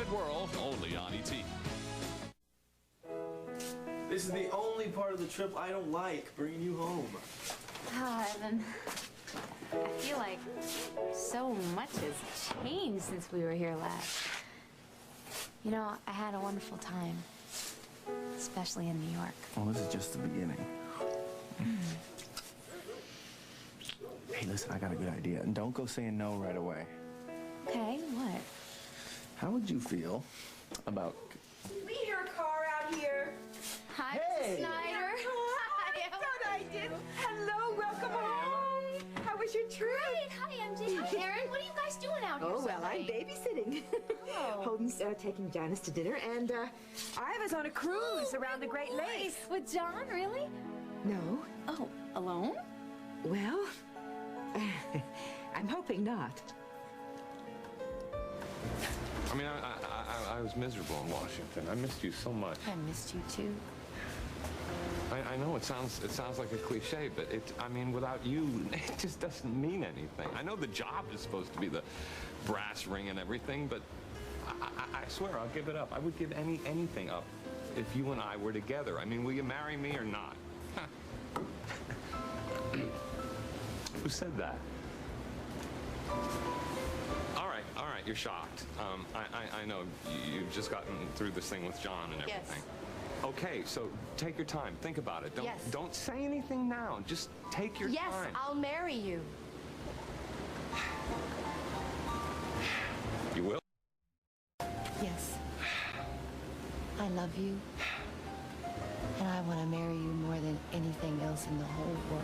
Perfect World, only on ET. This is the only part of the trip I don't like, bringing you home. Ah, Evan. I feel like so much has changed since we were here last. You know, I had a wonderful time, especially in New York. Well, this is just the beginning. Hey, listen, I got a good idea. And don't go saying no right away. Okay, what? How would you feel about... Leave your car out here. Hi, Hey! Mrs. Snyder. I thought I did. Hello, welcome home. How was your trip? Great. Hi, MJ. Hi, Aaron. What are you guys doing out here Oh, so well, I'm late? babysitting. Oh. Holden's taking Janice to dinner, and I was on a cruise around the Great Lakes. With John, really? No. Oh, alone? Well, I'm hoping not. I mean, I was miserable in Washington. I missed you so much. I missed you, too. I know it sounds like a cliche, but I mean, without you, it just doesn't mean anything. I know the job is supposed to be the brass ring and everything, but I swear I'll give it up. I would give anything up if you and I were together. I mean, will you marry me or not? Who said that? All right, you're shocked. I know you've just gotten through this thing with John and everything. Yes. Okay, so take your time. Think about it. Yes. Don't say anything now. Just take your Yes, time. I'll marry you. You will? Yes. I love you. And I want to marry you more than anything else in the whole world.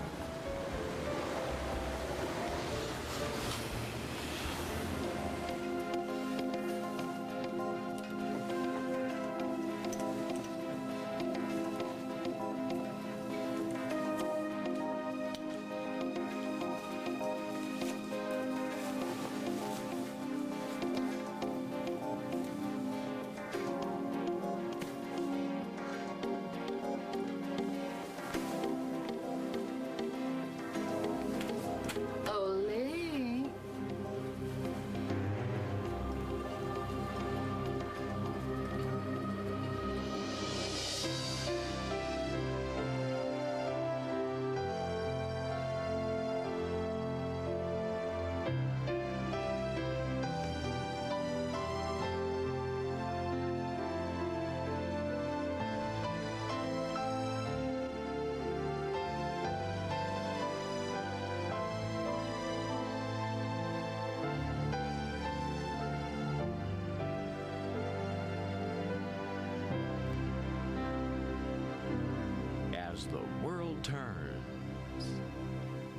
As the world turns.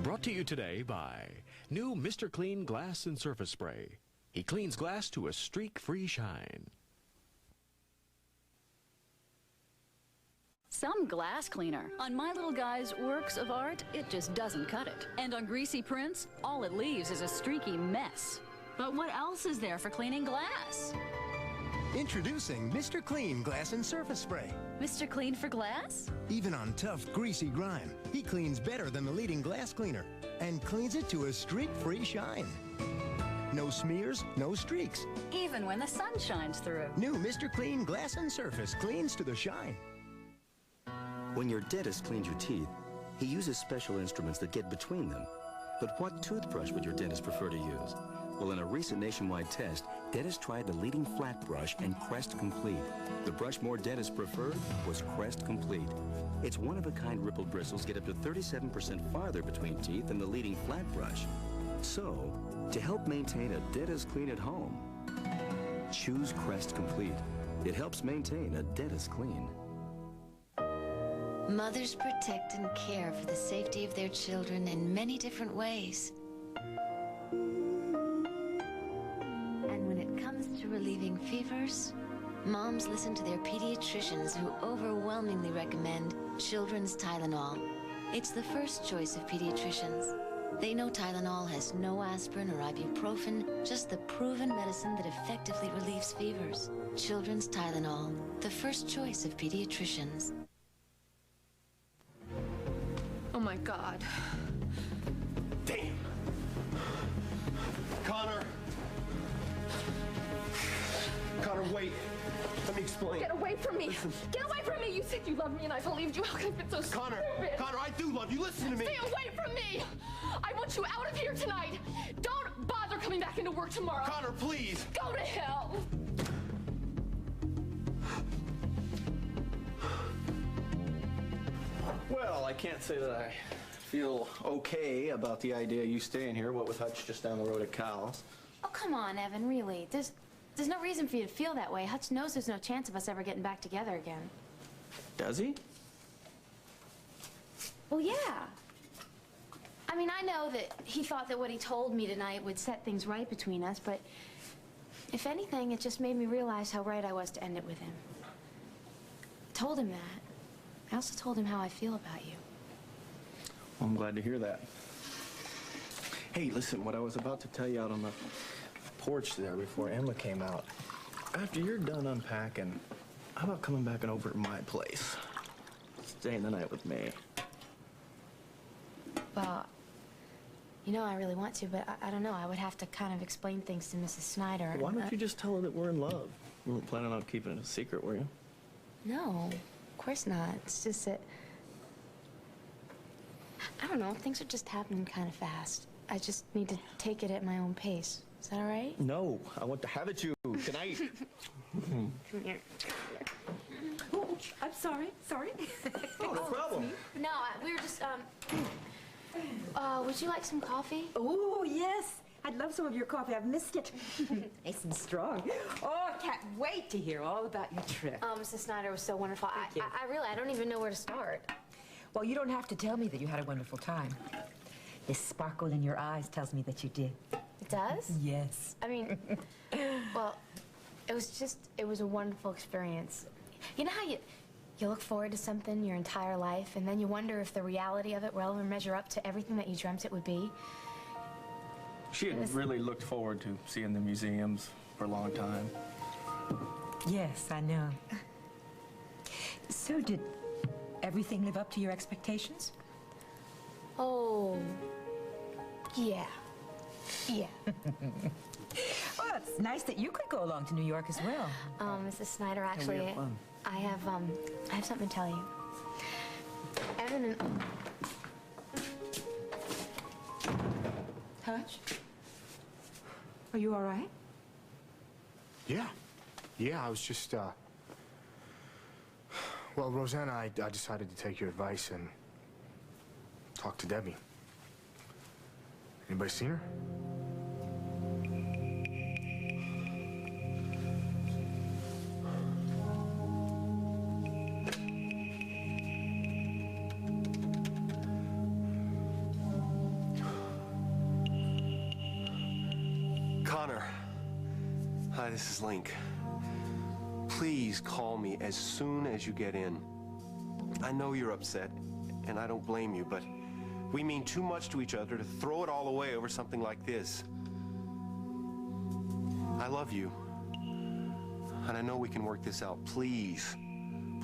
Brought to you today by new Mr. Clean Glass and Surface Spray. He cleans glass to a streak-free shine. Some glass cleaner. On my little guy's works of art, it just doesn't cut it. And on greasy prints, all it leaves is a streaky mess. But what else is there for cleaning glass? Introducing Mr. Clean Glass and Surface Spray. Mr. Clean for glass? Even on tough, greasy grime, he cleans better than the leading glass cleaner and cleans it to a streak-free shine. No smears, no streaks. Even when the sun shines through. New Mr. Clean Glass and Surface cleans to the shine. When your dentist cleans your teeth, he uses special instruments that get between them. But what toothbrush would your dentist prefer to use? Well, in a recent nationwide test, dentists tried the leading flat brush and Crest Complete. The brush more dentists preferred was Crest Complete. Its one-of-a-kind rippled bristles get up to 37% farther between teeth than the leading flat brush. So, to help maintain a dentist clean at home, choose Crest Complete. It helps maintain a dentist clean. Mothers protect and care for the safety of their children in many different ways. And when it comes to relieving fevers, moms listen to their pediatricians who overwhelmingly recommend children's Tylenol. It's the first choice of pediatricians. They know Tylenol has no aspirin or ibuprofen, just the proven medicine that effectively relieves fevers. Children's Tylenol, the first choice of pediatricians. Oh, my God. Damn! Connor! Connor, wait. Let me explain. Get away from me. Listen. Get away from me. You said you loved me and I believed you. How could I have been so stupid? Connor, I do love you. Listen to me. Stay away from me. I want you out of here tonight. Don't bother coming back into work tomorrow. Connor, please. Go to hell. Well, I can't say that I feel okay about the idea of you staying here, what with Hutch just down the road at Cal's. Oh, come on, Evan, really. There's no reason for you to feel that way. Hutch knows there's no chance of us ever getting back together again. Does he? Well, yeah. I mean, I know that he thought that what he told me tonight would set things right between us, but if anything, it just made me realize how right I was to end it with him. I told him that. I also told him how I feel about you. Well, I'm glad to hear that. Hey, listen, what I was about to tell you out on the porch there before Emma came out. After you're done unpacking, how about coming back and over to my place? Staying the night with me. Well, you know, I really want to, but I don't know. I would have to kind of explain things to Mrs. Snyder. Why don't you just tell her that we're in love? You weren't planning on keeping it a secret, were you? No, of course not. It's just that, I don't know, things are just happening kind of fast. I just need to take it at my own pace. Is that all right? No, I want to have it you. Good night. Come here. Oh, I'm sorry. Sorry. Oh, no problem. No, we were just, would you like some coffee? Oh, yes. I'd love some of your coffee. I've missed it. Nice and strong. Oh, I can't wait to hear all about your trip. Mrs. Snyder was so wonderful. I don't even know where to start. Well, you don't have to tell me that you had a wonderful time. This sparkle in your eyes tells me that you did. It does? Yes. I mean, well, it was a wonderful experience. You know how you look forward to something your entire life, and then you wonder if the reality of it will ever measure up to everything that you dreamt it would be? She had really looked forward to seeing the museums for a long time. Yes, I know. So did everything live up to your expectations? Oh, yeah. Yeah. Well, it's nice that you could go along to New York as well. Mrs. Snyder, actually, I have something to tell you. Evan and... Hutch? Are you all right? Yeah. Yeah, I was just, well, Rosanna, I decided to take your advice and talk to Debbie. Anybody seen her? Connor. Hi, this is Link. Please call me as soon as you get in. I know you're upset, and I don't blame you, but we mean too much to each other to throw it all away over something like this. I love you, and I know we can work this out. Please,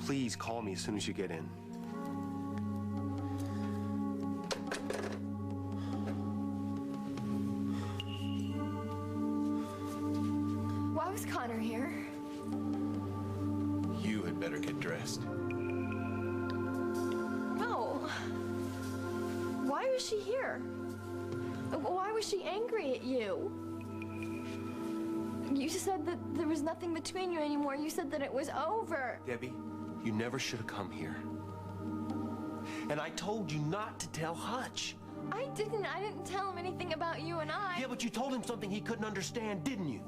please call me as soon as you get in. Why was Connor here? You had better get dressed. No. Why was she here? Why was she angry at you? You said that there was nothing between you anymore. You said that it was over. Debbie, you never should have come here. And I told you not to tell Hutch. I didn't tell him anything about you and I. Yeah, but you told him something he couldn't understand, didn't you?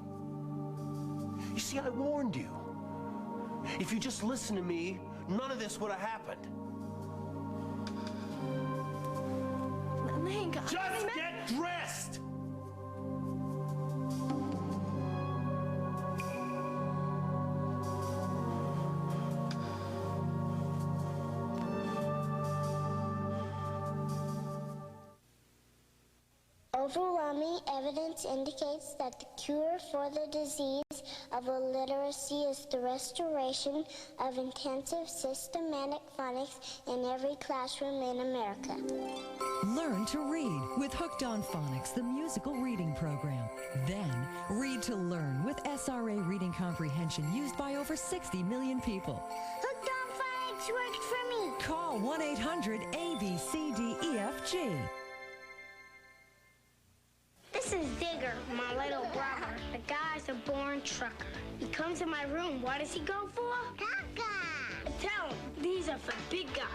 You see, I warned you. If you just listened to me, none of this would have happened. Link, just get dressed! Overwhelming evidence indicates that the cure for the disease of illiteracy is the restoration of intensive systematic phonics in every classroom in America. Learn to read with Hooked on Phonics, the musical reading program. Then, read to learn with SRA reading comprehension used by over 60 million people. Hooked on Phonics worked for me. Call 1-800-ABCDEFG. This is Digger, my little brother. The guy's a born trucker. He comes in my room. What does he go for? Taco. Tell him, these are for big guys.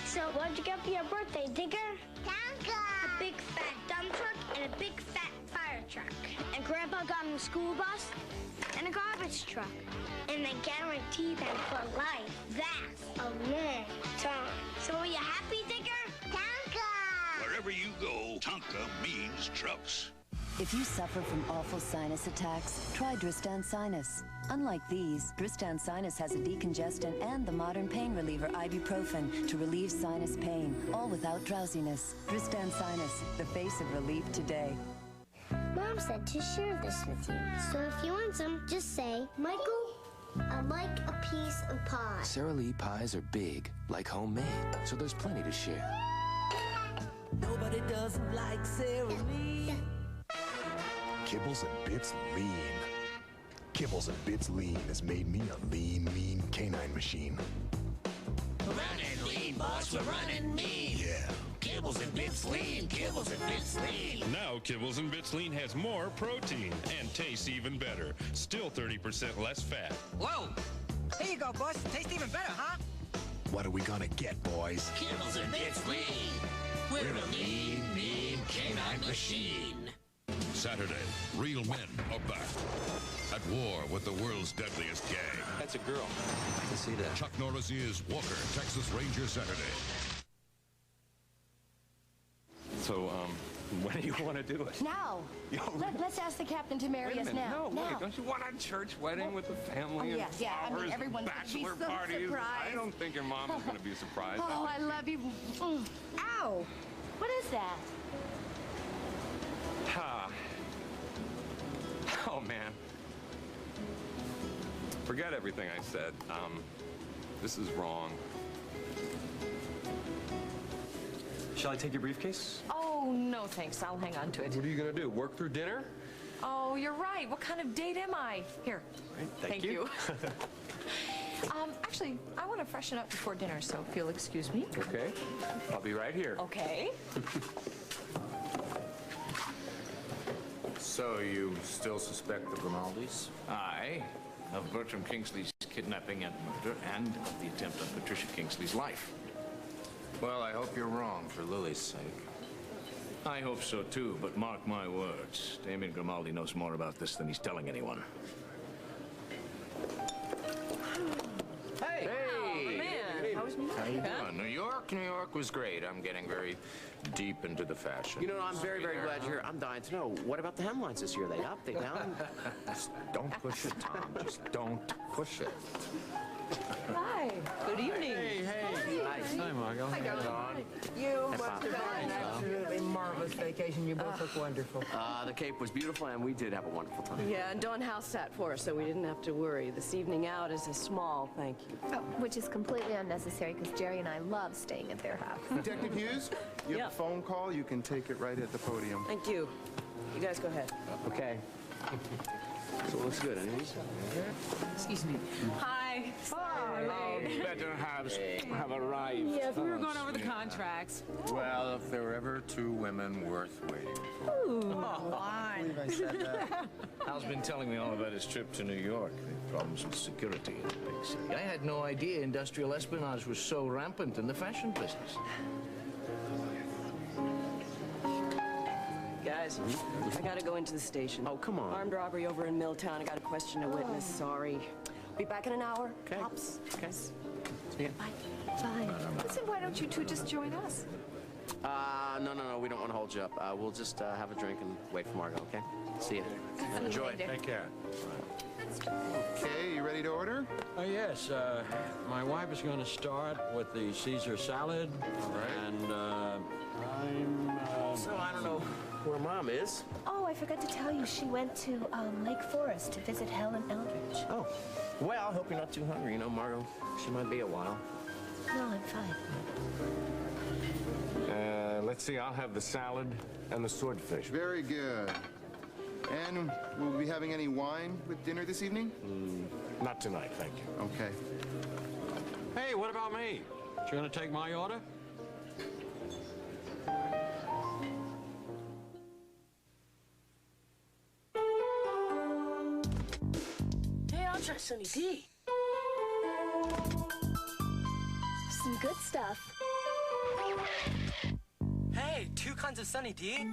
So what'd you get for your birthday, Digger? Taco. A big fat dump truck and a big fat fire truck. And Grandpa got him a school bus and a garbage truck. And they guarantee them for life. That's a long time. So are you happy, Digger? Taco. Wherever you go, Tonka means trucks. If you suffer from awful sinus attacks, try Dristan Sinus. Unlike these, Dristan Sinus has a decongestant and the modern pain reliever ibuprofen to relieve sinus pain, all without drowsiness. Dristan Sinus, the face of relief today. Mom said to share this with you. So if you want some, just say, Michael, I'd like a piece of pie. Sara Lee pies are big, like homemade, so there's plenty to share. Nobody doesn't like Sara Lee. Kibbles and Bits Lean. Kibbles and Bits Lean has made me a lean, mean canine machine. Running lean, boss, we're running mean. Yeah. Kibbles and Bits Lean, Kibbles and Bits Lean. Now Kibbles and Bits Lean has more protein and tastes even better. Still 30% less fat. Whoa! Here you go, boss. Tastes even better, huh? What are we gonna get, boys? Kibbles and Bits Lean. We're a lean, mean canine machine. Saturday, real men are back. At war with the world's deadliest gang. That's a girl. I can see that. Chuck Norris is Walker, Texas Ranger Saturday. So, when do you want to do it? Now. Let's ask the captain to marry us now. No, wait, don't you want a church wedding with the family and yeah, I mean, flowers everyone's and gonna be bachelor so parties? surprised. I don't think your mom is going to be surprised. Oh, I love you. Ow! What is that? Oh, man. Forget everything I said. This is wrong. Shall I take your briefcase? Oh, no, thanks. I'll hang on to it. What are you going to do? Work through dinner? Oh, you're right. What kind of date am I? Here. Right, Thank you. Actually, I want to freshen up before dinner, so if you'll excuse me. Okay. I'll be right here. Okay. So, you still suspect the Grimaldis? Aye, of Bertram Kingsley's kidnapping and murder, and of the attempt on Patricia Kingsley's life. Well, I hope you're wrong for Lily's sake. I hope so, too, but mark my words. Damien Grimaldi knows more about this than he's telling anyone. Hey! Oh, man. How was New York? How you doing? New York? New York was great. I'm getting very deep into the fashion. You know, I'm very, very glad you're here. I'm dying to know, what about the hemlines this year? Are they up, they down? Just don't push it, Tom. Just don't push it. Hi. Good evening. Hey. Hi, Margot. Hi, Don. You must have had an absolutely marvelous vacation. You both look wonderful. The Cape was beautiful, and we did have a wonderful time. Yeah, and Dawn house sat for us, so we didn't have to worry. This evening out is a small thank you. Oh, which is completely unnecessary because Jerry and I love staying at their house. Detective Hughes, you have a phone call. You can take it right at the podium. Thank you. You guys go ahead. Okay. So it looks good, anyways. Excuse me. Hi. Our better halves have arrived. Yes, we were going over the contracts. Well, if there were ever two women worth waiting for. Ooh, why? I said that. Hal's been telling me all about his trip to New York, the problems with security in the big city. I had no idea industrial espionage was so rampant in the fashion business. Guys, I gotta go into the station. Oh, come on. Armed robbery over in Milltown. I gotta question a witness. Sorry. Be back in an hour. Okay. Pops. Okay. See ya. Bye. Listen, why don't you two just join us? No, we don't want to hold you up. We'll just have a drink and wait for Margot, okay? See you. Enjoy. Take care. Okay, you ready to order? Yes. My wife is going to start with the Caesar salad. All right. And I'm... So, I don't know where Mom is. Oh, I forgot to tell you, she went to Lake Forest to visit Helen Eldridge. Oh, well, I hope you're not too hungry. You know, Margot, she might be a while. No, I'm fine. Let's see, I'll have the salad and the swordfish. Very good. And will we be having any wine with dinner this evening? Not tonight, thank you. Okay. Hey, what about me? You gonna take my order? Hey, I'll try Sunny D. Some good stuff. Hey, 2 kinds of Sunny D?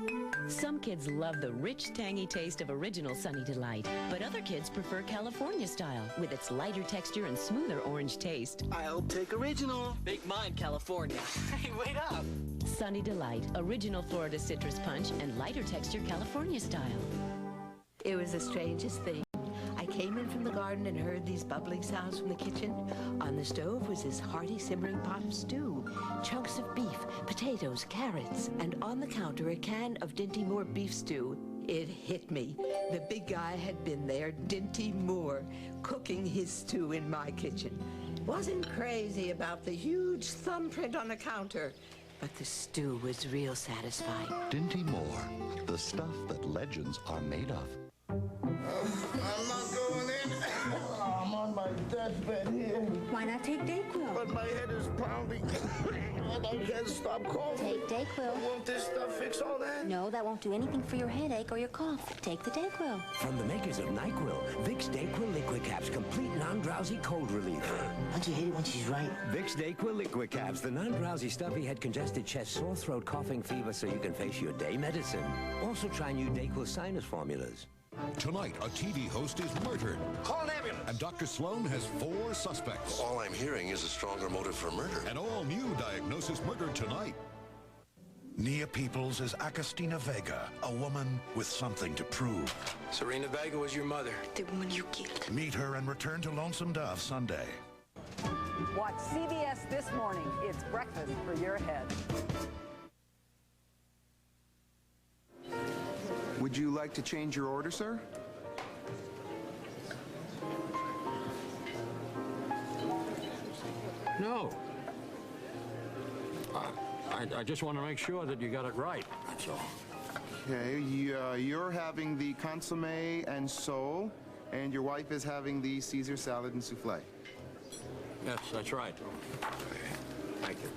Some kids love the rich, tangy taste of original Sunny Delight, but other kids prefer California style with its lighter texture and smoother orange taste. I'll take original. Make mine California. Hey, wait up. Sunny Delight, original Florida citrus punch and lighter texture California style. It was the strangest thing. I came in from the garden and heard these bubbling sounds from the kitchen. On the stove was this hearty, simmering pot of stew, chunks of beef, potatoes, carrots, and on the counter a can of Dinty Moore beef stew. It hit me. The big guy had been there, Dinty Moore, cooking his stew in my kitchen. Wasn't crazy about the huge thumbprint on the counter, but the stew was real satisfying. Dinty Moore, the stuff that legends are made of. I'm not going in. I'm on my deathbed here. Why not take Dayquil? But my head is pounding. And I can't stop coughing. Take Dayquil. Won't this stuff fix all that? No, that won't do anything for your headache or your cough. Take the Dayquil. From the makers of NyQuil, Vicks Dayquil Liquid Caps, complete non-drowsy cold relief. Don't you hate it when she's right? Vicks Dayquil Liquid Caps, the non-drowsy stuffy head, congested chest, sore throat, coughing, fever, so you can face your day medicine. Also try new Dayquil sinus formulas. Tonight, a TV host is murdered. Call an ambulance. And Dr. Sloan has 4 suspects. All I'm hearing is a stronger motive for murder. An all-new diagnosis murder tonight. Nia Peoples is Agustina Vega, a woman with something to prove. Serena Vega was your mother. The woman you killed. Meet her and return to Lonesome Dove Sunday. Watch CBS this morning. It's breakfast for your head. Would you like to change your order, sir? No. I just want to make sure that you got it right, that's all. Okay, you're having the consomme and sole, and your wife is having the Caesar salad and souffle. Yes, that's right. Thank you.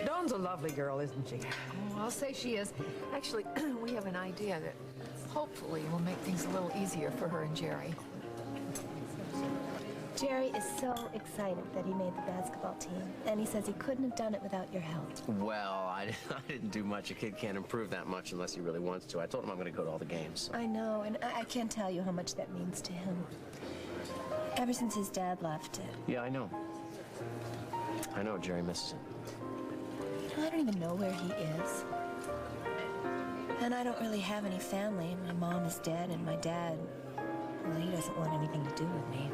Dawn's a lovely girl, isn't she? Oh, I'll say she is. Actually, we have an idea that hopefully will make things a little easier for her and Jerry. Jerry is so excited that he made the basketball team, and he says he couldn't have done it without your help. Well, I didn't do much. A kid can't improve that much unless he really wants to. I told him I'm going to go to all the games. I know, and I can't tell you how much that means to him. Ever since his dad left. Yeah, I know. I know Jerry misses him. You know, I don't even know where he is. And I don't really have any family. My mom is dead, and my dad, well, he doesn't want anything to do with me.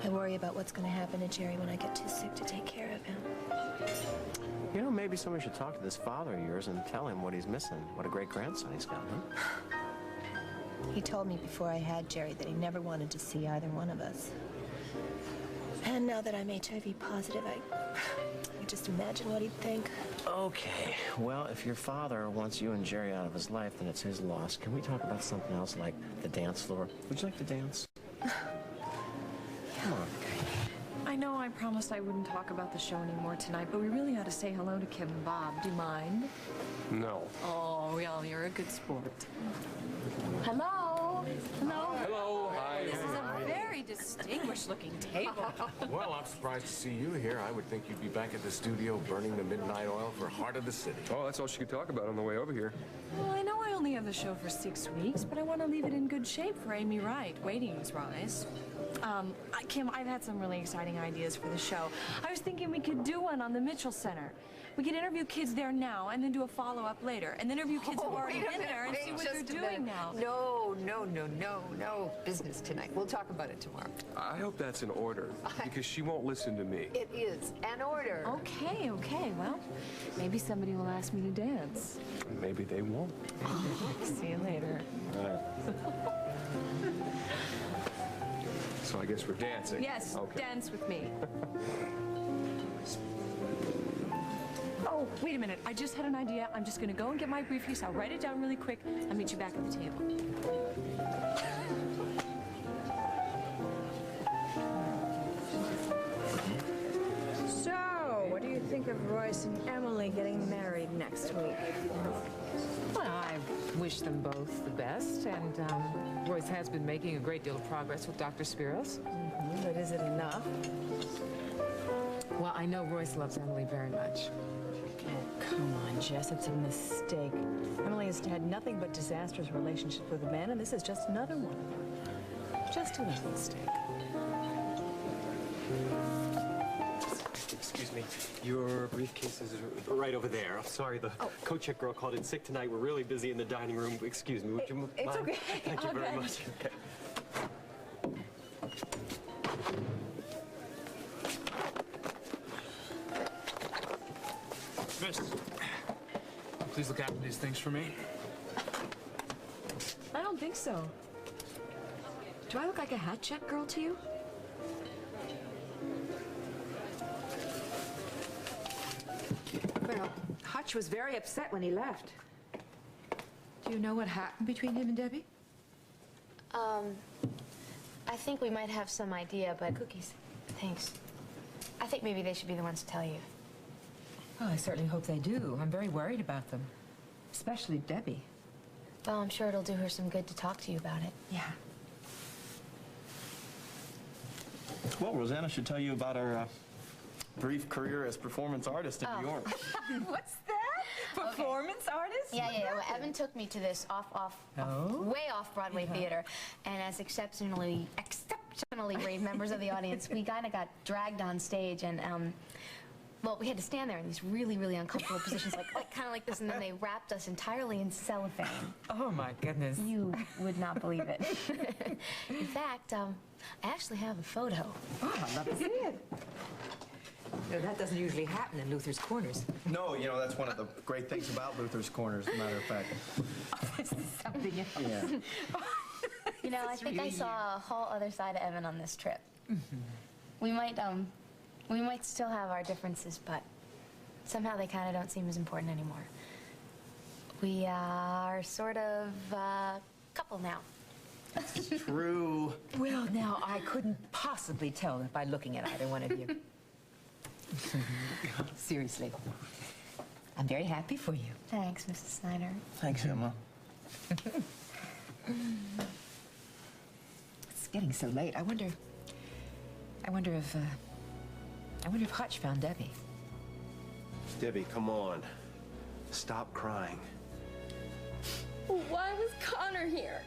I worry about what's going to happen to Jerry when I get too sick to take care of him. You know, maybe somebody should talk to this father of yours and tell him what he's missing. What a great grandson he's got, huh? He told me before I had Jerry that he never wanted to see either one of us. And now that I'm HIV positive, I just imagine what he'd think. Okay, well, if your father wants you and Jerry out of his life, then it's his loss. Can we talk about something else, like the dance floor? Would you like to dance? Come on. I know I promised I wouldn't talk about the show anymore tonight, but we really ought to say hello to Kim and Bob. Do you mind? No. Oh, well, you're a good sport. Hello? Hello? Hello. Hi. This is a very distinguished-looking table. Well, I'm surprised to see you here. I would think you'd be back at the studio burning the midnight oil for Heart of the City. Oh, that's all she could talk about on the way over here. Well, I know I only have the show for 6 weeks, but I want to leave it in good shape for Amy Wright. Ratings rise. Kim, I've had some really exciting ideas for the show. I was thinking we could do one on the Mitchell Center. We could interview kids there now and then do a follow-up later. And then interview kids who've already been there and see what they're doing now. No business tonight. We'll talk about it tomorrow. I hope that's an order, because she won't listen to me. It is an order. Okay. Well, maybe somebody will ask me to dance. Maybe they won't. See you later. All right. So I guess we're dancing. Yes, okay. Dance with me. Oh, wait a minute. I just had an idea. I'm just going to go and get my briefcase. I'll write it down really quick. I'll meet you back at the table. So, what do you think of Royce and Emily getting married next week? Well, I wish them both the best, and Royce has been making a great deal of progress with Dr. Spiros. But is it enough? Well, I know Royce loves Emily very much. Come on, Jess, it's a mistake. Emily has had nothing but disastrous relationships with men, and this is just another one. Just a little mistake. Excuse me, your briefcase is right over there. I'm sorry, the co-check girl called in sick tonight. We're really busy in the dining room. Excuse me, would you mind? It's okay. Thank you very much. Okay. Miss, please look after these things for me. I don't think so. Do I look like a hat check girl to you? Well, Hutch was very upset when he left. Do you know what happened between him and Debbie? I think we might have some idea, but... Cookies. Thanks. I think maybe they should be the ones to tell you. Well, I certainly hope they do. I'm very worried about them. Especially Debbie. Well, I'm sure it'll do her some good to talk to you about it. Yeah. Well, Rosanna should tell you about our brief career as performance artist in New York. What's that? Performance artist? Yeah. Well, Evan took me to this way off Broadway theater, and as exceptionally brave members of the audience, we kind of got dragged on stage, and well, we had to stand there in these really, really uncomfortable positions, kind of like this, and then they wrapped us entirely in cellophane. Oh my goodness! You would not believe it. In fact, I actually have a photo. Oh, I'd love to see it. No, that doesn't usually happen in Luther's Corners. No, you know, that's one of the great things about Luther's Corners, as a matter of fact. This is something else. Yeah. You know, I think I saw a whole other side of Evan on this trip. We might still have our differences, but somehow they kind of don't seem as important anymore. We are sort of a couple now. It's true. Well, now, I couldn't possibly tell by looking at either one of you. Seriously. I'm very happy for you. Thanks, Mrs. Snyder. Thanks, Emma. It's getting so late. I wonder if Hutch found Debbie. Debbie, come on. Stop crying. Why was Connor here?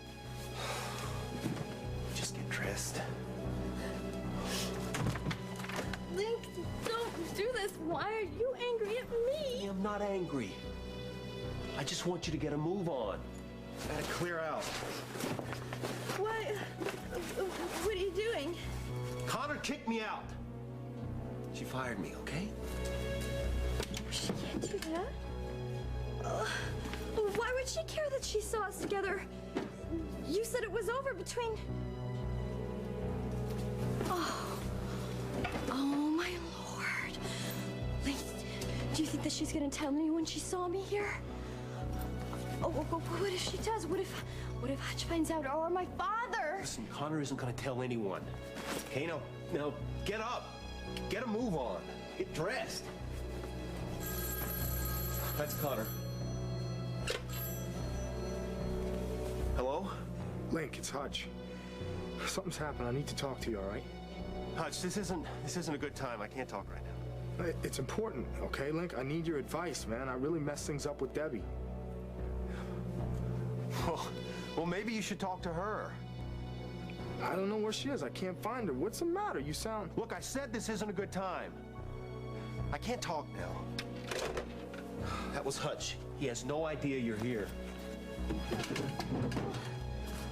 Just get dressed. Link, don't do this. Why are you angry at me? I'm not angry. I just want you to get a move on. Gotta clear out. What are you doing? Connor kicked me out. She fired me, okay? She can't do that. Why would she care that she saw us together? You said it was over between... Oh, my Lord. Link, do you think that she's gonna tell me when she saw me here? Oh, what if she does? What if Hutch finds out, or my father? Listen, Connor isn't gonna tell anyone. Okay, now get up. Get a move on. Get dressed. That's Connor. Hello? Link, it's Hutch. Something's happened. I need to talk to you, all right? Hutch, this isn't a good time. I can't talk right now. It's important, okay, Link? I need your advice, man. I really messed things up with Debbie. Well, maybe you should talk to her. I don't know where she is. I can't find her. What's the matter? You sound... Look, I said this isn't a good time. I can't talk now. That was Hutch. He has no idea you're here.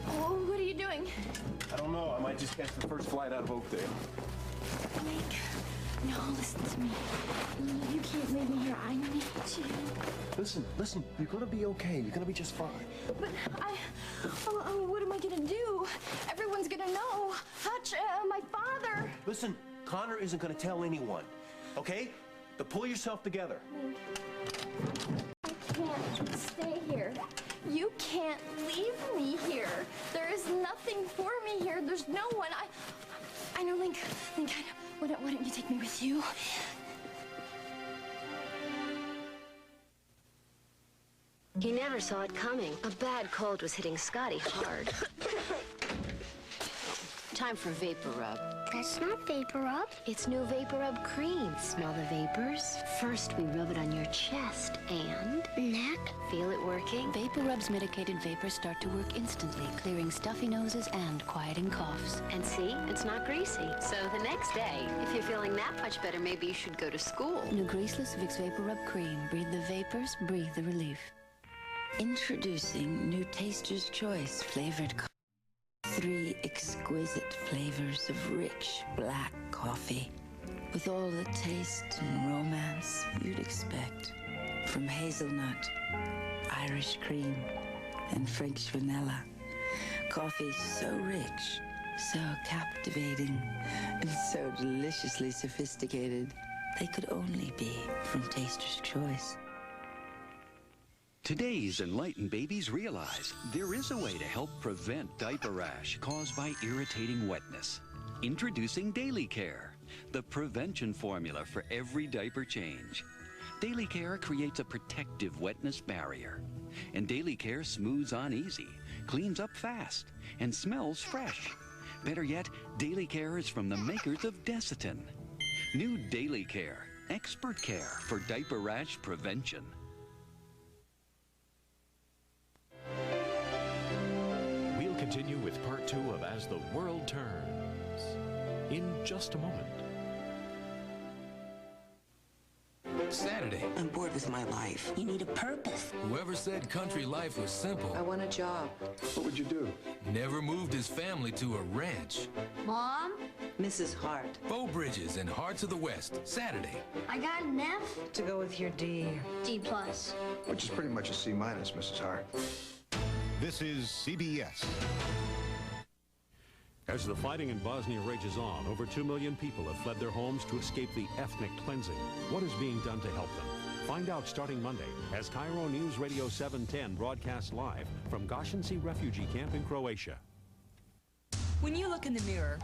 Oh, what are you doing? I don't know. I might just catch the first flight out of Oakdale. Mike, no, listen to me. You can't leave me here. I need you. Listen. You're gonna be okay. You're gonna be just fine. But what am I gonna do? Everyone's gonna know. Hutch, my father. Listen, Connor isn't gonna tell anyone, okay? But pull yourself together. I can't stay here. You can't leave me here. There is nothing for me here. There's no one. I know, Link, why don't you take me with you? He never saw it coming. A bad cold was hitting Scotty hard. Time for Vapor Rub. That's not Vapor Rub. It's new Vapor Rub cream. Smell the vapors? First, we rub it on your chest and... neck. Feel it working? Vapor Rub's medicated vapors start to work instantly, clearing stuffy noses and quieting coughs. And see? It's not greasy. So the next day, if you're feeling that much better, maybe you should go to school. New Greaseless Vicks Vapor Rub cream. Breathe the vapors, breathe the relief. Introducing new Taster's Choice flavored coffee. 3 exquisite flavors of rich black coffee with all the taste and romance you'd expect from hazelnut, Irish cream, and French vanilla. Coffee so rich, so captivating, and so deliciously sophisticated, they could only be from Taster's Choice. Today's enlightened babies realize there is a way to help prevent diaper rash caused by irritating wetness. Introducing Daily Care, the prevention formula for every diaper change. Daily Care creates a protective wetness barrier. And Daily Care smooths on easy, cleans up fast, and smells fresh. Better yet, Daily Care is from the makers of Desitin. New Daily Care, expert care for diaper rash prevention. We'll continue with part 2 of As the World Turns in just a moment. Saturday. I'm bored with my life. You need a purpose. Whoever said country life was simple. I want a job. What would you do? Never moved his family to a ranch. Mom? Mrs. Hart. Bow Bridges and Hearts of the West, Saturday. I got an F. To go with your D. D+. Which is pretty much a C-, Mrs. Hart. This is CBS. As the fighting in Bosnia rages on, over 2 million people have fled their homes to escape the ethnic cleansing. What is being done to help them? Find out starting Monday as Cairo News Radio 710 broadcasts live from Gašinci refugee camp in Croatia. When you look in the mirror,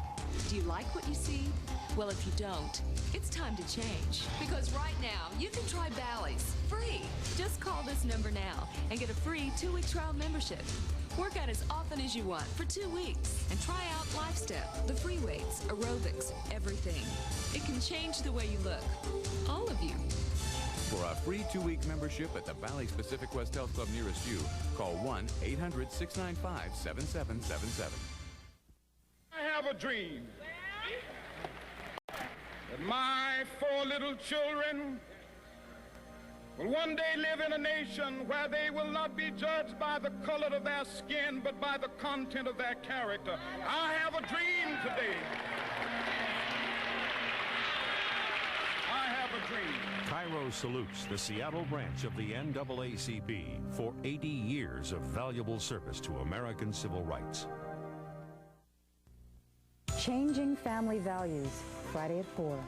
do you like what you see? Well, if you don't, it's time to change. Because right now, you can try Bally's free. Just call this number now and get a free 2-week trial membership. Work out as often as you want for 2 weeks and try out LifeStep, the free weights, aerobics, everything. It can change the way you look. All of you. For a free 2-week membership at the Bally's Pacific West Health Club nearest you, call 1-800-695-7777. I have a dream that my 4 little children will one day live in a nation where they will not be judged by the color of their skin, but by the content of their character. I have a dream today. I have a dream. Cairo salutes the Seattle branch of the NAACP for 80 years of valuable service to American civil rights. Changing Family Values, Friday at 4.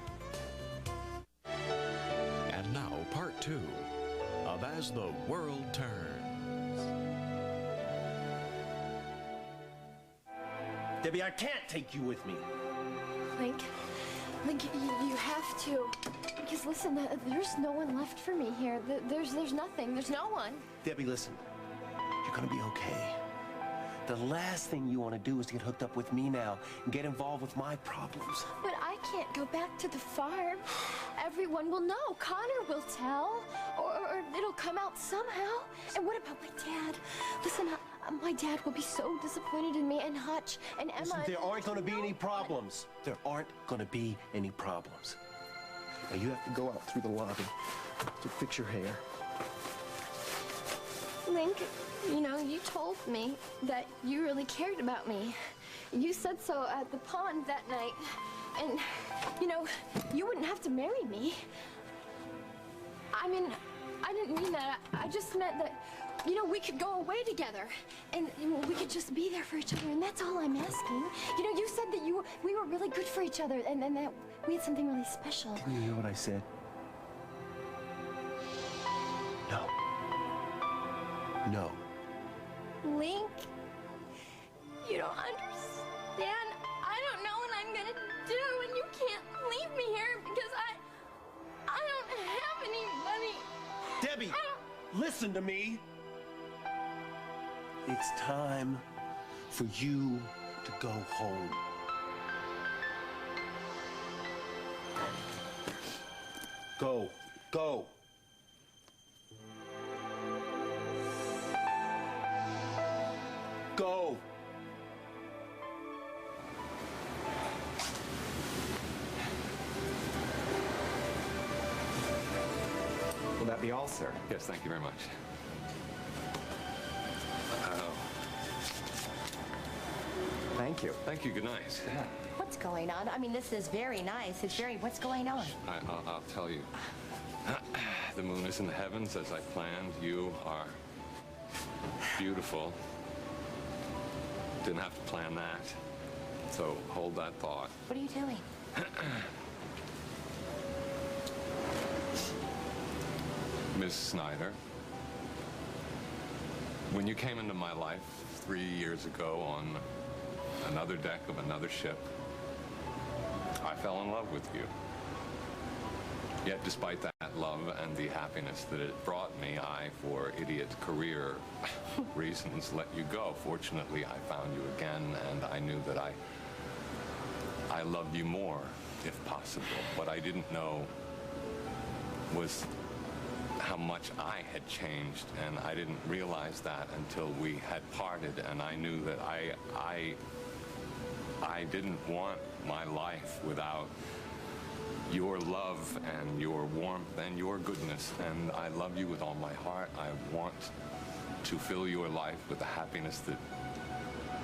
And now, part 2 of As the World Turns. Debbie, I can't take you with me. Link, you have to. Because listen, there's no one left for me here. There's nothing. There's no one. Debbie, listen. You're gonna be okay. The last thing you want to do is get hooked up with me now and get involved with my problems. But I can't go back to the farm. Everyone will know. Connor will tell. Or it'll come out somehow. And what about my dad? Listen, my dad will be so disappointed in me, and Hutch, and Emma. Listen, there aren't going to be any problems. There aren't going to be any problems. Now, you have to go out through the lobby to fix your hair. Link, you know, you told me that you really cared about me. You said so at the pond that night. And, you know, you wouldn't have to marry me. I mean, I didn't mean that. I just meant that, you know, we could go away together. And we could just be there for each other, and that's all I'm asking. You know, you said that we were really good for each other, and that we had something really special. Did you hear what I said? No. No. Link, you don't understand. I don't know what I'm gonna do, and you can't leave me here because I don't have any money. Debbie, listen to me. It's time for you to go home. Go. Go. Go. Will that be all, sir? Yes, thank you very much. Thank you. Thank you. Good night. Yeah. What's going on? I mean, this is very nice. It's very, what's going on? I'll tell you. The moon is in the heavens as I planned. You are beautiful. Didn't have to plan that. So hold that thought. What are you doing? Miss Snyder, when you came into my life 3 years ago on another deck of another ship, I fell in love with you. Yet despite that love and the happiness that it brought me, I, for idiot career reasons, let you go. Fortunately, I found you again, and I knew that I loved you more, if possible. What I didn't know was how much I had changed, and I didn't realize that until we had parted, and I knew that I didn't want my life without your love and your warmth and your goodness, and I love you with all my heart. I want to fill your life with the happiness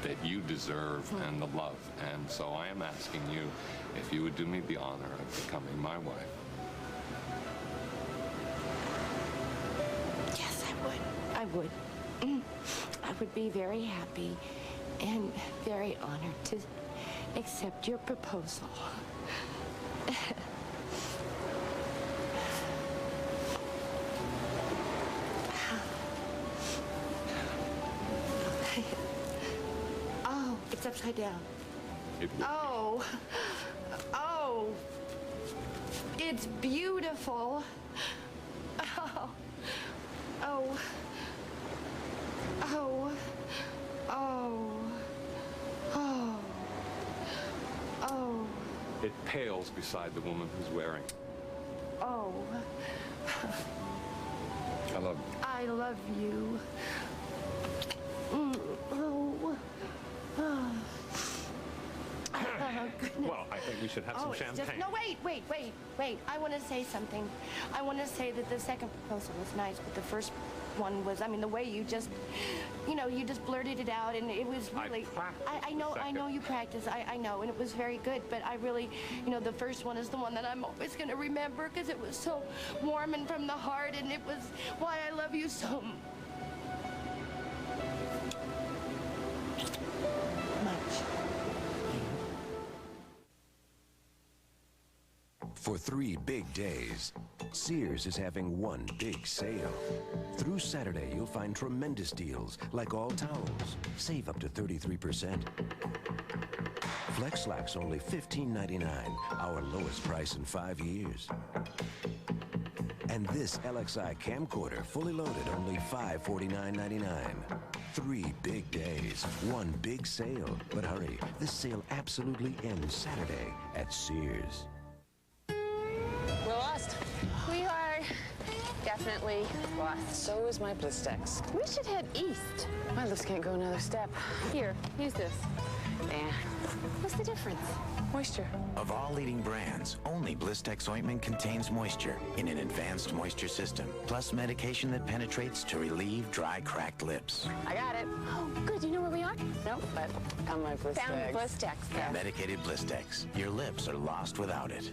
that you deserve and the love, and so I am asking you if you would do me the honor of becoming my wife. Yes, I would. I would. I would be very happy and very honored to accept your proposal. Oh, it's upside down. Oh. Oh. It's beautiful. Oh. Oh. Oh. Oh. Oh. Oh. It pales beside the woman who's wearing it. Oh. I love you. I love you. Oh. Oh. Oh, goodness. Well, I think we should have some champagne. No, wait. I want to say something. I want to say that the second proposal was nice, but the first one was, I mean, the way you just, you just blurted it out, and it was really, I know you practice, I know, and it was very good, but I really, the first one is the one that I'm always going to remember, because it was so warm and from the heart, and it was why I love you so much. For 3 big days, Sears is having one big sale. Through Saturday, you'll find tremendous deals, like all towels. Save up to 33%. Flex Slacks only $15.99, our lowest price in 5 years. And this LXI camcorder, fully loaded, only $549.99. 3 big days, one big sale. But hurry, this sale absolutely ends Saturday at Sears. We're lost. We are. Yes. definitely lost. So is my Blistex. We should head east. My lips can't go another step. Here, use this. Nah. What's the difference? Moisture. Of all leading brands, only Blistex ointment contains moisture in an advanced moisture system, plus medication that penetrates to relieve dry, cracked lips. I got it. Oh, good. You know where we are? No, but found my Blistex. Found Blistex. Yeah. Medicated Blistex. Your lips are lost without it.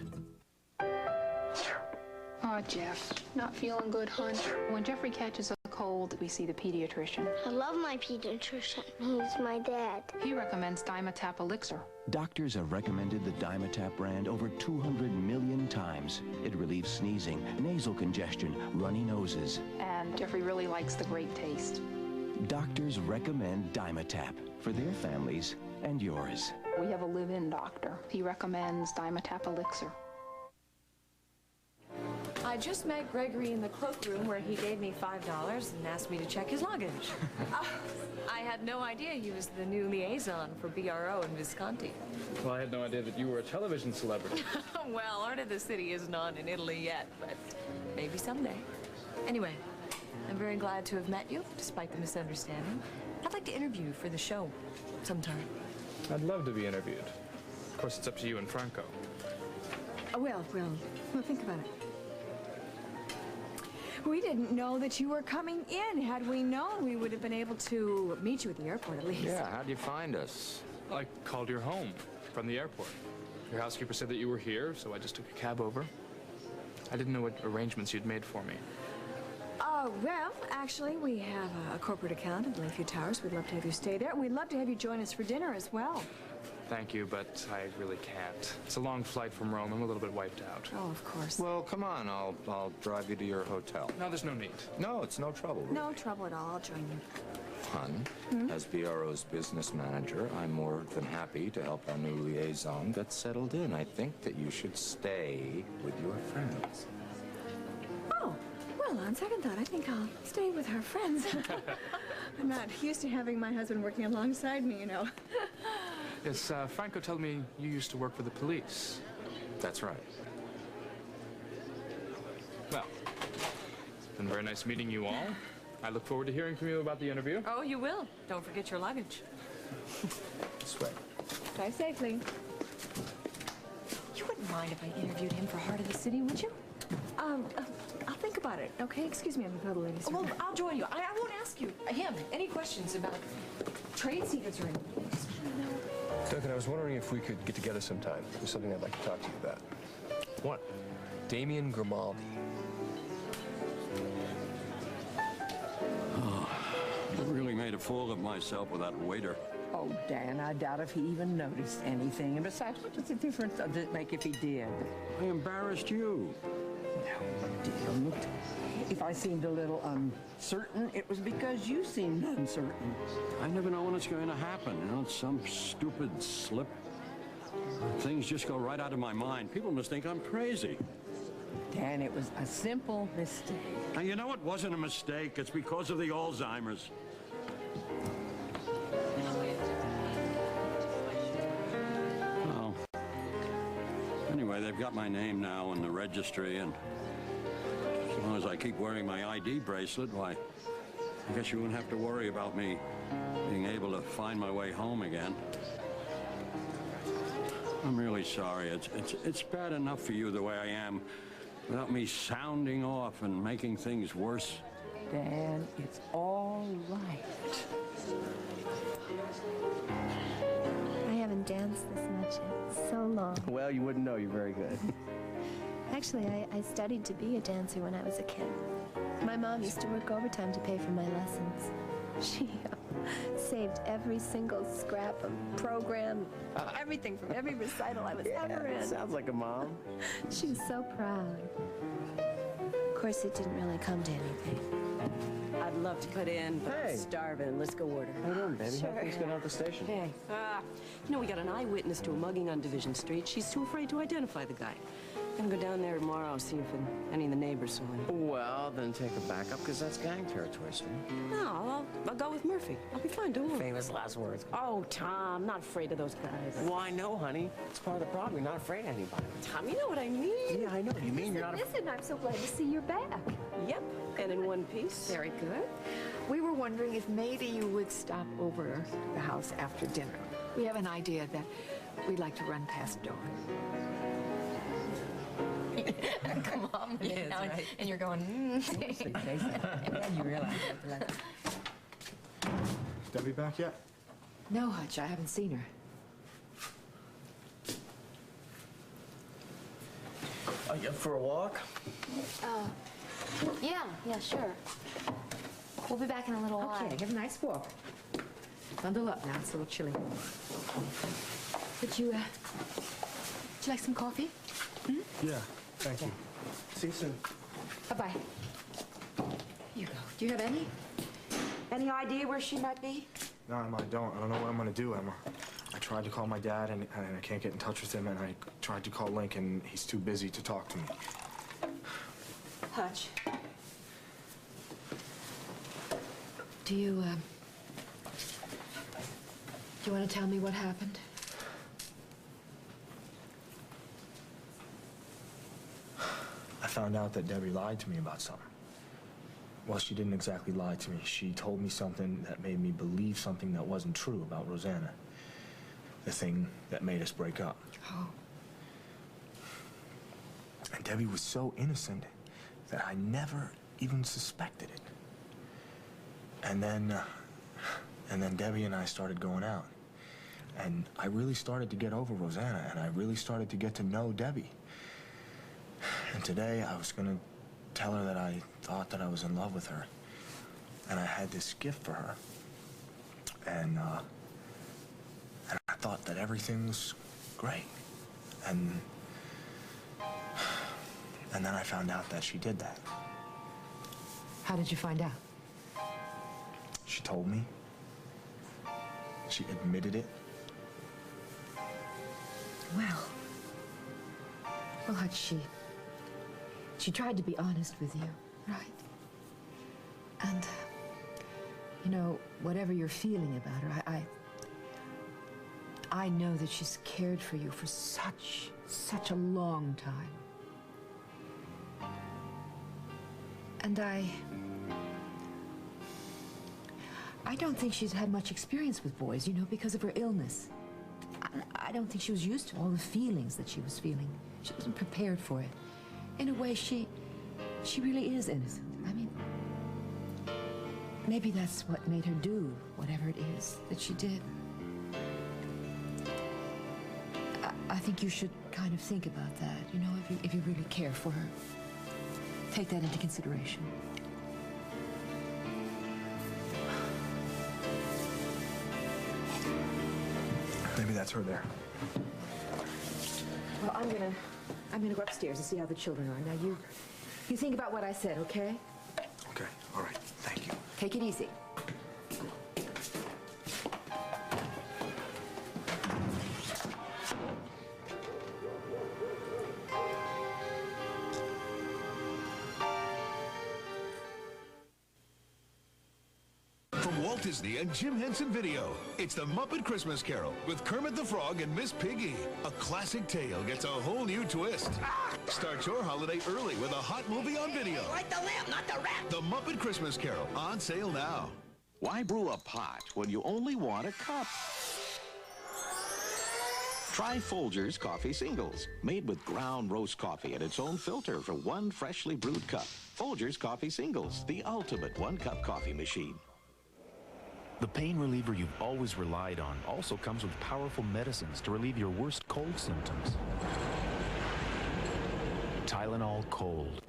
Oh, Jeff, not feeling good, hon. When Jeffrey catches a cold, we see the pediatrician. I love my pediatrician. He's my dad. He recommends Dimetap Elixir. Doctors have recommended the Dimetap brand over 200 million times. It relieves sneezing, nasal congestion, runny noses. And Jeffrey really likes the great taste. Doctors recommend Dimetap for their families and yours. We have a live-in doctor. He recommends Dimetap Elixir. I just met Gregory in the cloakroom where he gave me $5 and asked me to check his luggage. I had no idea he was the new liaison for BRO in Visconti. Well, I had no idea that you were a television celebrity. Well, Art of the City isn't on in Italy yet, but maybe someday. Anyway, I'm very glad to have met you, despite the misunderstanding. I'd like to interview you for the show sometime. I'd love to be interviewed. Of course, it's up to you and Franco. Well, think about it. We didn't know that you were coming in. Had we known, we would have been able to meet you at the airport at least. Yeah, how'd you find us? I called your home from the airport. Your housekeeper said that you were here, so I just took a cab over. I didn't know what arrangements you'd made for me. Well, actually, we have a corporate account in Lakeview Towers. We'd love to have you stay there. We'd love to have you join us for dinner as well. Thank you, but I really can't. It's a long flight from Rome. I'm a little bit wiped out. Oh, of course. Well, come on. I'll drive you to your hotel. No, there's no need. No, it's no trouble, really. No trouble at all. I'll join you. Hon, as BRO's business manager, I'm more than happy to help our new liaison get settled in. I think that you should stay with your friends. Oh, well, on second thought, I think I'll stay with her friends. I'm not used to having my husband working alongside me, you know. Yes, Franco told me you used to work for the police. That's right. Well, it's been very nice meeting you all. I look forward to hearing from you about the interview. Oh, you will. Don't forget your luggage. This way. Drive safely. You wouldn't mind if I interviewed him for Heart of the City, would you? I'll think about it, okay? Excuse me, I'm the photo lady. Well, I'll join you. I won't ask you, him, any questions about trade secrets or anything. Duncan, I was wondering if we could get together sometime. There's something I'd like to talk to you about. What? Damien Grimaldi. Oh, I really made a fool of myself with that waiter. Oh, Dan, I doubt if he even noticed anything. And besides, what does the difference does it make if he did? I embarrassed you. No, dear. If I seemed a little uncertain, it was because you seemed uncertain. I never know when it's going to happen. You know, it's some stupid slip. Things just go right out of my mind. People must think I'm crazy. Dan, it was a simple mistake. And you know it wasn't a mistake. It's because of the Alzheimer's. Well, anyway, they've got my name now in the registry, and as long as I keep wearing my ID bracelet, why, I guess you wouldn't have to worry about me being able to find my way home again. I'm really sorry. It's bad enough for you the way I am, without me sounding off and making things worse. Dan, it's all right. I haven't danced this much in so long. Well, you wouldn't know. You're very good. Actually, I studied to be a dancer when I was a kid. My mom used to work overtime to pay for my lessons. She saved every single scrap of program, everything from every recital I was ever in. Sounds like a mom. She was so proud. Of course, it didn't really come to anything. I'd love to put in, but I'm starving. Let's go order. How you doing, baby? Sure. How things going out at the station? Hey. You know, we got an eyewitness to a mugging on Division Street. She's too afraid to identify the guy. I'm gonna go down there tomorrow, see if any of the neighbors saw him. Well, then take a backup, because that's gang territory, sir. No, I'll go with Murphy. I'll be fine, don't worry. Famous last words. Oh, Tom, not afraid of those guys. Well, I know, honey. It's part of the problem. You're not afraid of anybody. Tom, you know what I mean. Yeah, I know. You mean you're not afraid. Listen, I'm so glad to see you're back. Yep, and in one piece. Very good. We were wondering if maybe you would stop over the house after dinner. We have an idea that we'd like to run past Dawn. Come on, Yes, now, right. and you're going, Yeah, you realize that. Is Debbie back yet? No, Hutch, I haven't seen her. You up for a walk? Yeah, sure. We'll be back in a little while. Okay, have a nice walk. Bundle up now, it's a little chilly. Would you like some coffee? Yeah, thank you. See you soon. Bye-bye. Here you go. Do you have any idea where she might be? No, Emma, I don't. I don't know what I'm gonna do, Emma. I tried to call my dad, and I can't get in touch with him, and I tried to call Link, and he's too busy to talk to me. Hutch. Do you want to tell me what happened? I found out that Debbie lied to me about something. Well, she didn't exactly lie to me. She told me something that made me believe something that wasn't true about Rosanna. The thing that made us break up. Oh. And Debbie was so innocent that I never even suspected it. And then Debbie and I started going out. And I really started to get over Rosanna, and I really started to get to know Debbie. And today I was gonna tell her that I thought that I was in love with her. And I had this gift for her. And I thought that everything was great. And then I found out that she did that. How did you find out? She told me. She admitted it. Well, Hutch, she tried to be honest with you, right? And, you know, whatever you're feeling about her, I know that she's cared for you for such a long time. And I don't think she's had much experience with boys, you know, because of her illness. I don't think she was used to all the feelings that she was feeling. She wasn't prepared for it. In a way, she really is innocent. I mean, maybe that's what made her do whatever it is that she did. I think you should kind of think about that, you know, if you really care for her. Take that into consideration. Maybe that's her there. Well, I'm gonna go upstairs and see how the children are. Now you think about what I said, okay? Okay, all right, thank you. Take it easy. From Walt Disney and Jim Henson Video, it's The Muppet Christmas Carol with Kermit the Frog and Miss Piggy. A classic tale gets a whole new twist. Start your holiday early with a hot movie on video. Like the lamp, not the rat. The Muppet Christmas Carol, on sale now. Why brew a pot when you only want a cup? Try Folgers Coffee Singles, made with ground roast coffee and its own filter for one freshly brewed cup. Folgers Coffee Singles, the ultimate one-cup coffee machine. The pain reliever you've always relied on also comes with powerful medicines to relieve your worst cold symptoms. Tylenol Cold.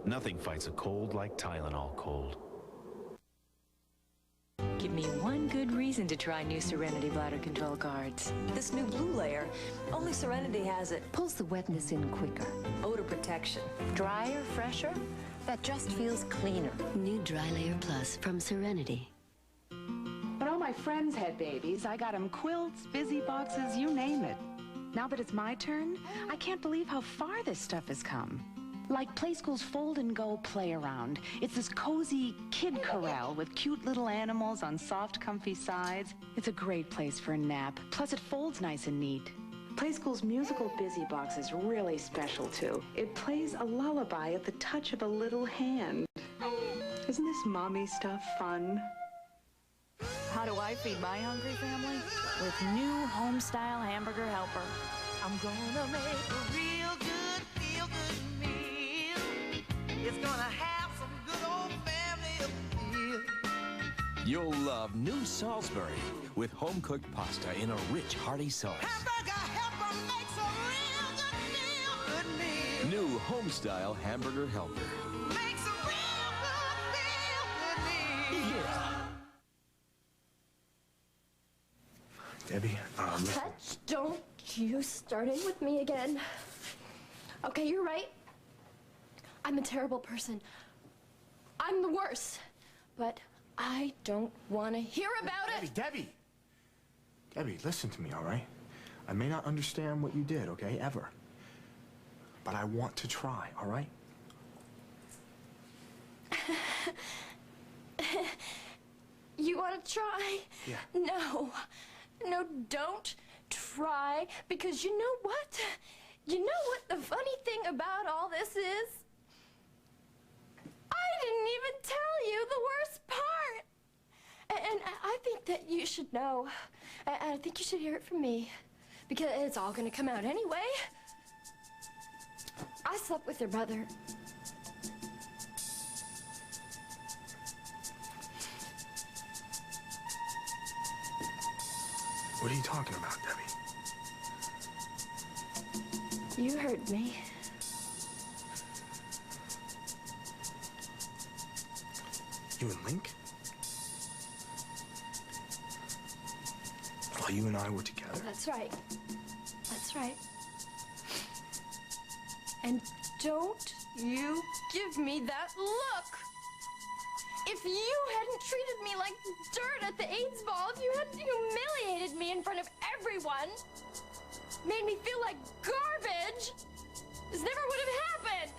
Nothing fights a cold like Tylenol Cold. Give me one good reason to try new Serenity bladder control guards. This new blue layer, only Serenity has it. Pulls the wetness in quicker. Odor protection. Drier, fresher, that just feels cleaner. New Dry Layer Plus from Serenity. When all my friends had babies, I got them quilts, busy boxes, you name it. Now that it's my turn, I can't believe how far this stuff has come. Like Play School's Fold and Go Play Around. It's this cozy kid corral with cute little animals on soft, comfy sides. It's a great place for a nap. Plus, it folds nice and neat. Play School's musical Busy Box is really special, too. It plays a lullaby at the touch of a little hand. Isn't this mommy stuff fun? How do I feed my hungry family? With new home-style hamburger helper. I'm gonna make a real good, feel-good meal. It's gonna have some good old family appeal. You'll love new Salisbury with home-cooked pasta in a rich, hearty sauce. Hamburger helper makes a real good meal. New home-style hamburger helper. Makes a real good feel-good meal. Yeah. Debbie, Hutch, don't you start in with me again. Okay, you're right. I'm a terrible person. I'm the worst. But I don't want to hear about it. Debbie, listen to me, all right? I may not understand what you did, okay, ever. But I want to try, all right? You want to try? Yeah. No, don't try, because you know what? You know what the funny thing about all this is? I didn't even tell you the worst part. And I think that you should know. And I think you should hear it from me, because it's all going to come out anyway. I slept with your brother. What are you talking about, Debbie? You heard me. You and Link? While you and I were together? That's right. That's right. And don't you give me that look! If you hadn't treated me like dirt at the AIDS ball, if you hadn't humiliated me in front of everyone, made me feel like garbage, this never would have happened!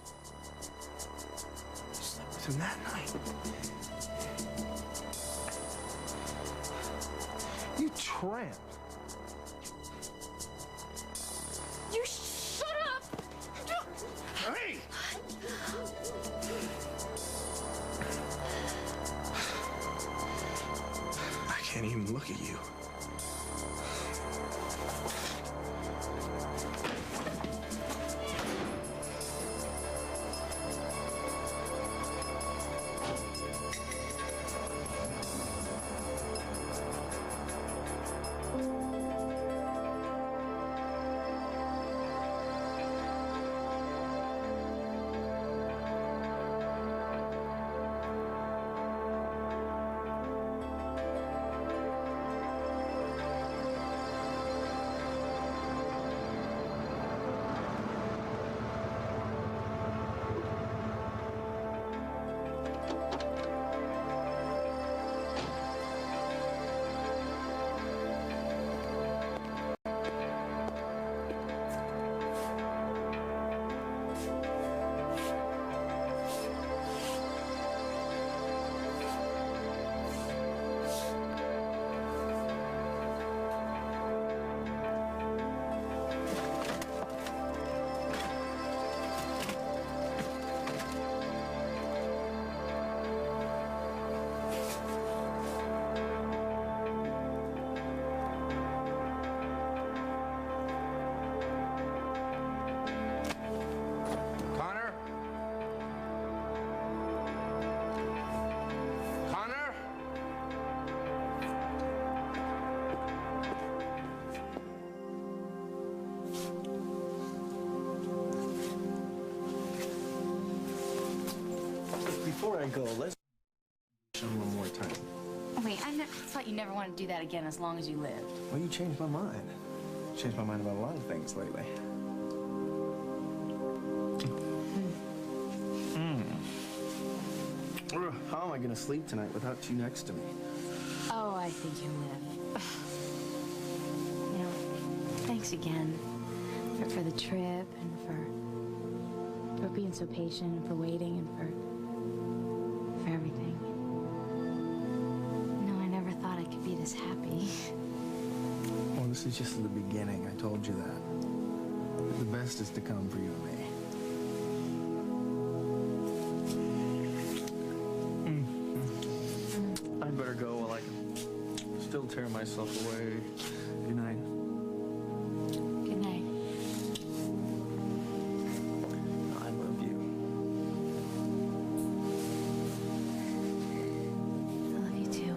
You slept with him that night. You tramp. You shut up! Hey! I can't even look at you. Before I go, let's show one more time. Wait, I thought you never wanted to do that again as long as you lived. Well, you changed my mind. Changed my mind about a lot of things lately. How am I going to sleep tonight without you next to me? Oh, I think you live. You know, thanks again. for the trip and for being so patient and for waiting and for everything. No, I never thought I could be this happy. Well, this is just the beginning. I told you that. The best is to come for you and me. I better go while I can still tear myself away. Good night. Good night. I love you. I love you too.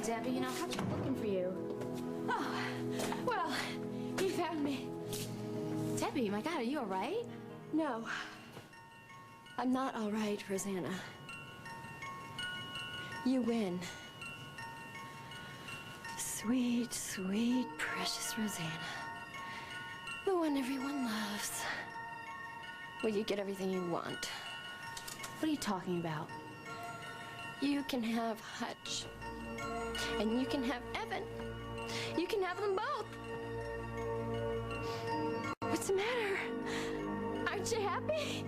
Debbie, you know, I've been looking for you. Oh, well, he found me. Debbie, my God, are you all right? No, I'm not all right, Rosanna. You win. Sweet, sweet, precious Rosanna. The one everyone loves. Well, you get everything you want. What are you talking about? You can have Hutch. And you can have Evan. You can have them both. What's the matter? Aren't you happy?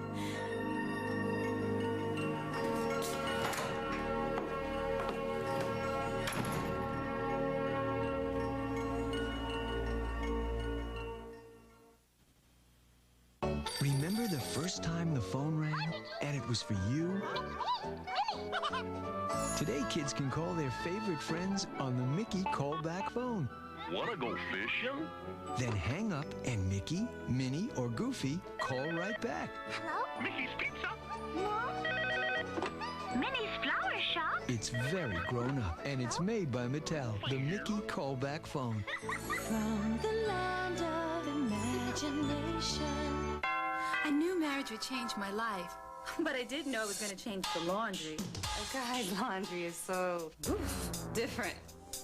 Remember the first time the phone rang and it was for you? Today, kids can call their favorite friends on the Mickey callback phone. Wanna go fishing? Then hang up and Mickey, Minnie, or Goofy call right back. Hello? Mickey's Pizza? No. Minnie's Flower Shop? It's very grown up and it's made by Mattel, the Mickey callback phone. From the land of imagination. I knew marriage would change my life, but I didn't know it was going to change the laundry. A guy's laundry is so different.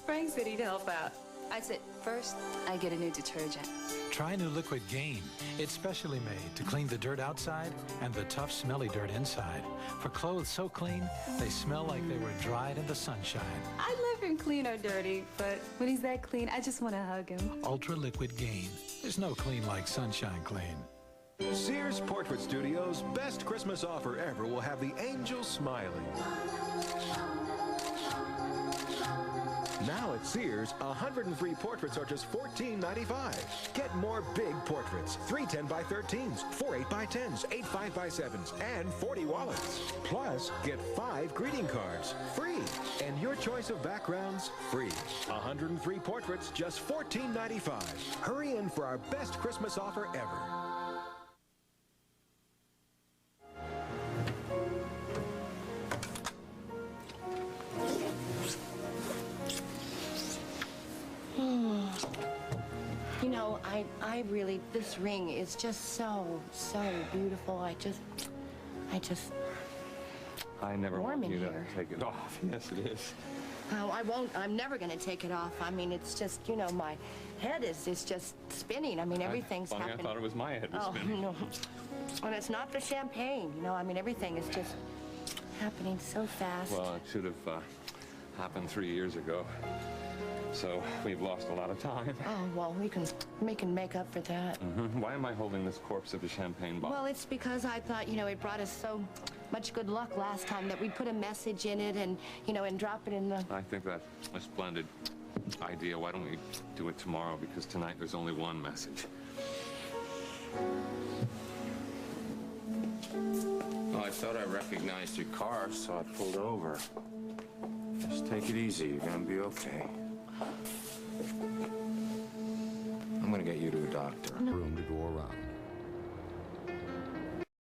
Frank said he'd help out. I said, first, I get a new detergent. Try new Liquid Gain. It's specially made to clean the dirt outside and the tough, smelly dirt inside. For clothes so clean, they smell like they were dried in the sunshine. I love him clean or dirty, but when he's that clean, I just want to hug him. Ultra Liquid Gain. There's no clean like sunshine clean. Sears Portrait Studio's best Christmas offer ever will have the angels smiling. Now at Sears, 103 portraits are just $14.95. Get more big portraits, 3 10x13s, 4 8x10s, 8 5x7s, and 40 wallets. Plus, get 5 greeting cards, free. And your choice of backgrounds, free. 103 portraits, just $14.95. Hurry in for our best Christmas offer ever. You know, I really, this ring is just so beautiful. I never warm want in you here. to take it off. Yes, it is. Oh, I won't. I'm never going to take it off. I mean, it's just, you know, my head is just spinning. I mean, everything's Funny, happening. I thought it was my head was spinning. No. And it's not the champagne, you know. I mean, everything is just happening so fast. Well, it should have happened 3 years ago. So we've lost a lot of time. Oh, well, we can make up for that. Why am I holding this corpse of a champagne bottle? Well, it's because I thought, you know, it brought us so much good luck last time that we'd put a message in it and, you know, and drop it in the... I think that's a splendid idea. Why don't we do it tomorrow? Because tonight there's only one message. Well, I thought I recognized your car, so I pulled over. Just take it easy. You're gonna be okay. I'm gonna get you to a doctor. Room to go around.